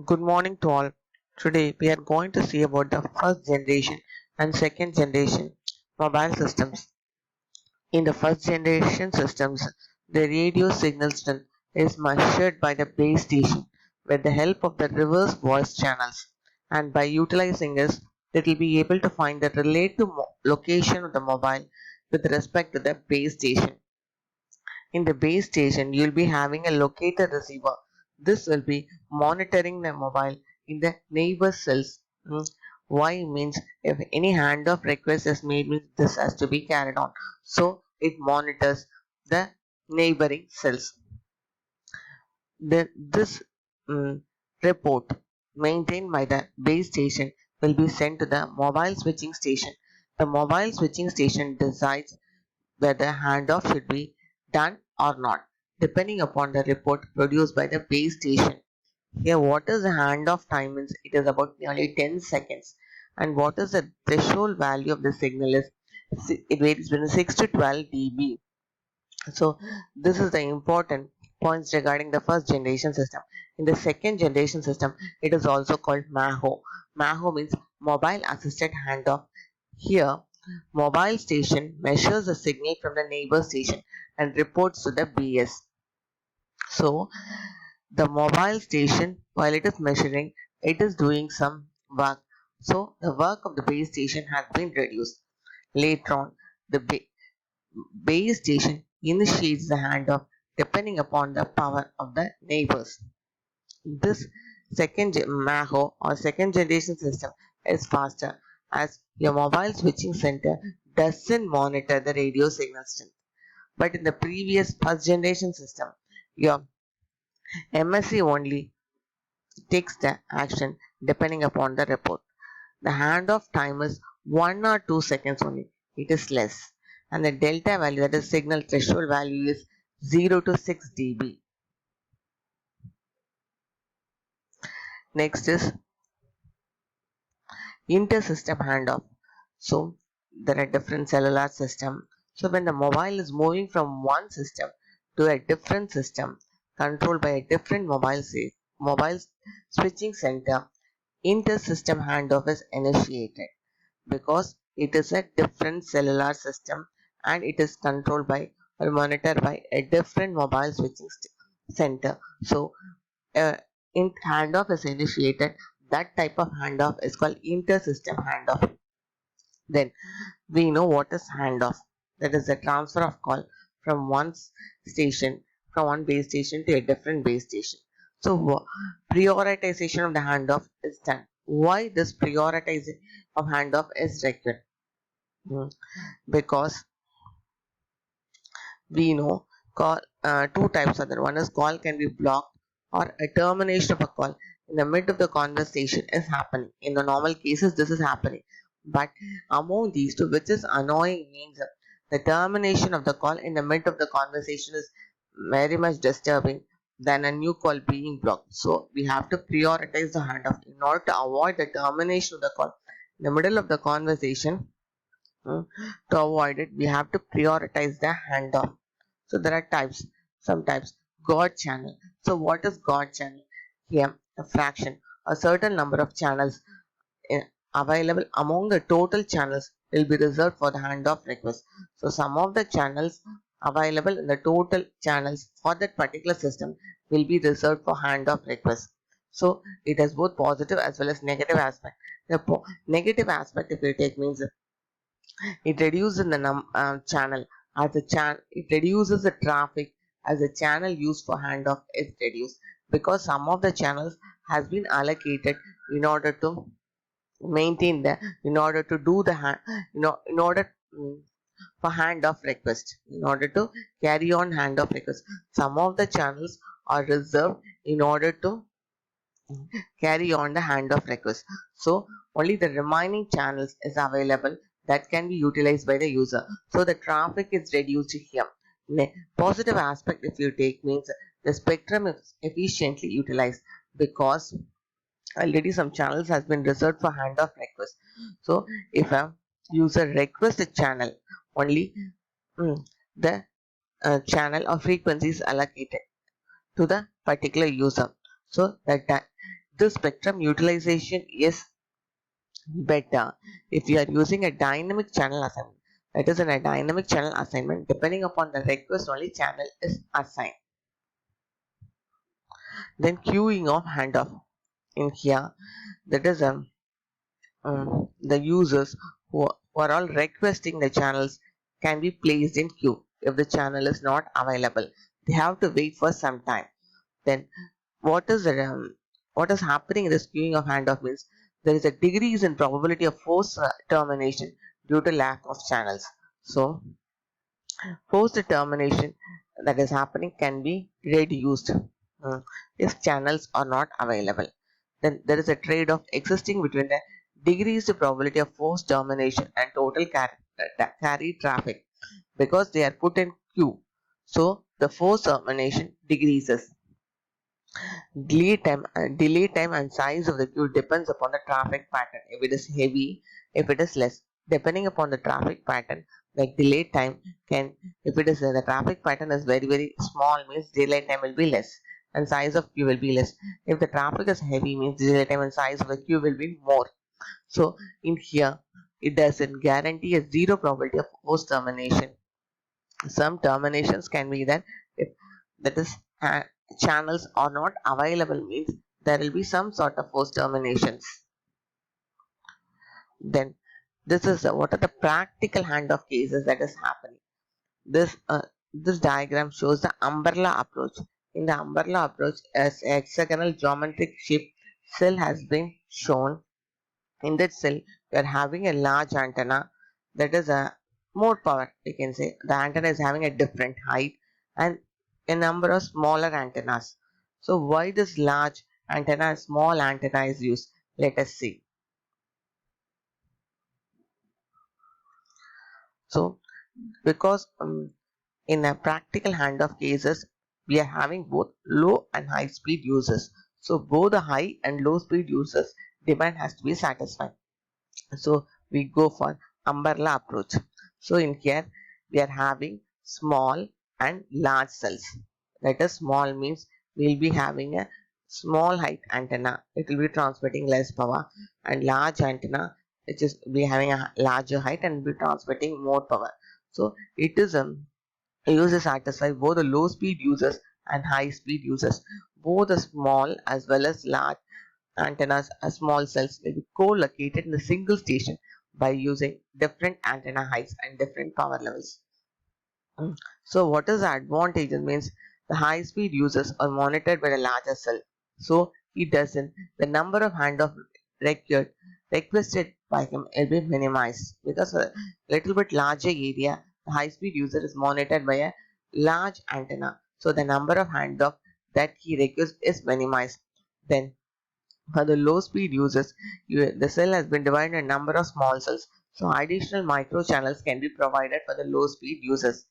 Good morning to all. Today we are going to see about the first generation and second generation mobile systems. In the first generation systems, the radio signal strength is measured by the base station with the help of the reverse voice channels, and by utilizing this, it will be able to find the relative location of the mobile with respect to the base station. In the base station, you'll be having a locator receiver. This will be monitoring the mobile in the neighbor cells. Why means if any handoff request is made, means this has to be carried on. So it monitors the neighboring cells. This mm, report maintained by the base station will be sent to the mobile switching station. The mobile switching station decides whether handoff should be done or not, depending upon the report produced by the base station. Here, what is the handoff time means it is about nearly 10 seconds. And what is the threshold value of the signal is it varies between 6 to 12 dB. So this is the important points regarding the first generation system. In the second generation system, it is also called MAHO. MAHO means mobile assisted handoff. Here, mobile station measures the signal from the neighbor station and reports to the BS. So the mobile station, while it is measuring, it is doing some work. So the work of the base station has been reduced. Later on, the base station initiates the handoff depending upon the power of the neighbors. This MAHO or second generation system is faster as your mobile switching center doesn't monitor the radio signal strength. But in the previous first generation system, your MSC only takes the action depending upon the report. The handoff time is 1 or 2 seconds only. It is less. And the delta value, that is signal threshold value, is 0 to 6 dB. Next is inter-system handoff. So there are different cellular systems. So when the mobile is moving from one system to a different system controlled by a different mobile switching center, inter-system handoff is initiated because it is a different cellular system and it is controlled by or monitored by a different mobile switching center. So uh, in handoff is initiated. That type of handoff is called inter-system handoff. Then we know what is handoff. That is the transfer of call from station, from one base station to a different base station. So prioritization of the handoff is done. Why this prioritizing of handoff is required? Because we know call two types are there. One is call can be blocked or a termination of a call in the mid of the conversation is happening. In the normal cases, this is happening. But among these two, which is annoying means the termination of the call in the mid of the conversation is very much disturbing than a new call being blocked. So we have to prioritize the handoff in order to avoid the termination of the call in the middle of the conversation. To avoid it, we have to prioritize the handoff. So there are types, some types. God channel. So what is God channel? Here, a fraction, a certain number of channels eh, available among the total channels will be reserved for the handoff request. So some of the channels available in the total channels for that particular system will be reserved for handoff request. So it has both positive as well as negative aspect. The negative aspect, if you take, means it reduces the channel as the it reduces the traffic as the channel used for handoff is reduced because some of the channels has been allocated in order to maintain the in order to do the in order for handoff request in order to carry on handoff request. Some of the channels are reserved in order to carry on the handoff request. So only the remaining channels is available that can be utilized by the user. So the traffic is reduced here. Positive aspect, if you take, means the spectrum is efficiently utilized because already some channels has been reserved for handoff request. So if a user requests a channel, only the channel or frequency is allocated to the particular user. So that the spectrum utilization is better if you are using a dynamic channel assignment. That is, in a dynamic channel assignment, depending upon the request, only channel is assigned. Then queuing of handoff. In here, that is the users who are all requesting the channels can be placed in queue. If the channel is not available, they have to wait for some time. Then what is the what is happening in this queuing of handoff means there is a decrease in probability of forced termination due to lack of channels. So forced termination that is happening can be reduced if channels are not available. Then there is a trade-off existing between the decreased probability of forced termination and total carry traffic because they are put in queue. So the forced termination decreases. Delay time and size of the queue depends upon the traffic pattern. If it is heavy, if it is less, depending upon the traffic pattern, like delay time can, if it is the traffic pattern is very small, means delay time will be less and size of queue will be less. If the traffic is heavy, means delay time and size of the queue will be more. So in here, it doesn't guarantee a zero probability of forced termination. Some terminations can be that if that is channels are not available means there will be some sort of forced terminations. Then this is what are the practical handoff cases that is happening. This diagram shows the umbrella approach. In the umbrella approach, as a hexagonal geometric shape cell has been shown. In that cell, we are having a large antenna that is a more power. We can say the antenna is having a different height and a number of smaller antennas. So why this large antenna and small antenna is used? Let us see. So because in a practical handoff cases, we are having both low and high speed users. So both the high and low speed users demand has to be satisfied. So we go for umbrella approach. So in here we are having small and large cells. That is, small means we will be having a small height antenna, it will be transmitting less power, and large antenna which is be having a larger height and be transmitting more power. So it is uses satisfy both the low speed users and high speed users. Both the small as well as large antennas as small cells may be co-located in a single station by using different antenna heights and different power levels. So what is the advantage? It means the high speed users are monitored by the larger cell. So it doesn't, the number of handoff required requested by him will be minimized because a little bit larger area, the high speed user is monitored by a large antenna. So the number of handoff that he requests is minimized. Then for the low speed users, the cell has been divided in a number of small cells. So additional micro channels can be provided for the low speed users.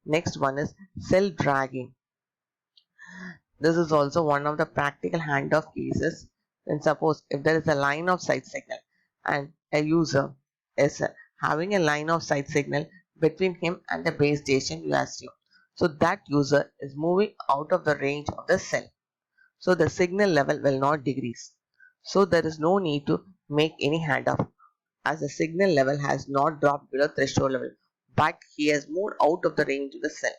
Next one is cell dragging. This is also one of the practical handoff cases. Then suppose if there is a line of sight signal and a user is having a line of sight signal between him and the base station, you assume. So that user is moving out of the range of the cell. So the signal level will not decrease. So there is no need to make any handoff as the signal level has not dropped below threshold level, but he has moved out of the range of the cell.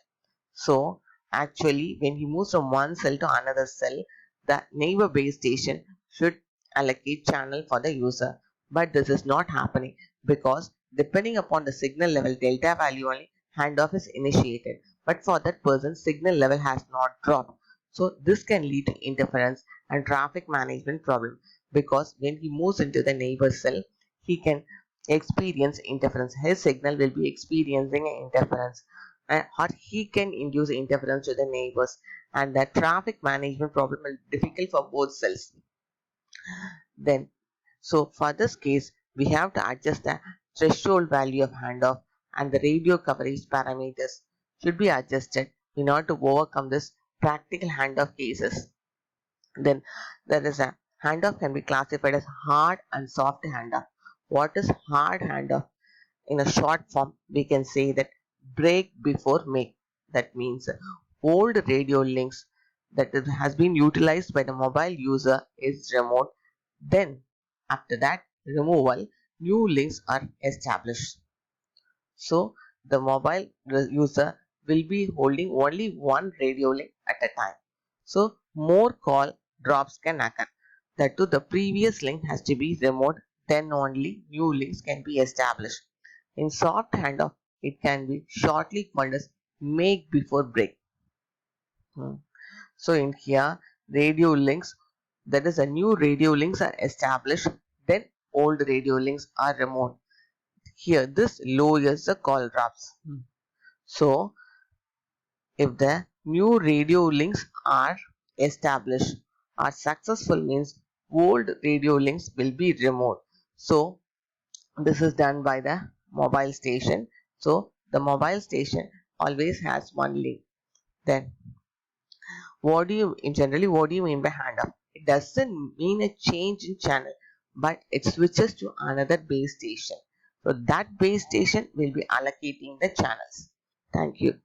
So actually when he moves from one cell to another cell, the neighbor base station should allocate channel for the user. But this is not happening because depending upon the signal level delta value only handoff is initiated. But for that person signal level has not dropped. So this can lead to interference and traffic management problem because when he moves into the neighbor cell, he can experience interference. His signal will be experiencing interference or he can induce interference to the neighbors, and the traffic management problem will be difficult for both cells. Then so for this case we have to adjust the threshold value of handoff and the radio coverage parameters should be adjusted in order to overcome this practical handoff cases. Then there is a handoff can be classified as hard and soft handoff. What is hard handoff? In a short form, we can say that break before make. That means old radio links that it has been utilized by the mobile user is removed. Then, after that removal, new links are established. So, the mobile user will be holding only one radio link at a time. So, more call drops can occur. That too, the previous link has to be removed, then only new links can be established. In shorthand of it can be shortly called as make before break. Hmm. So in here, radio links, that is a new radio links are established, then old radio links are removed. Here, this lowers the call drops. So if the new radio links are established are successful means old radio links will be removed. So this is done by the mobile station. So the mobile station always has one link. Then what do you mean by handoff? It doesn't mean a change in channel, but it switches to another base station. So that base station will be allocating the channels. Thank you.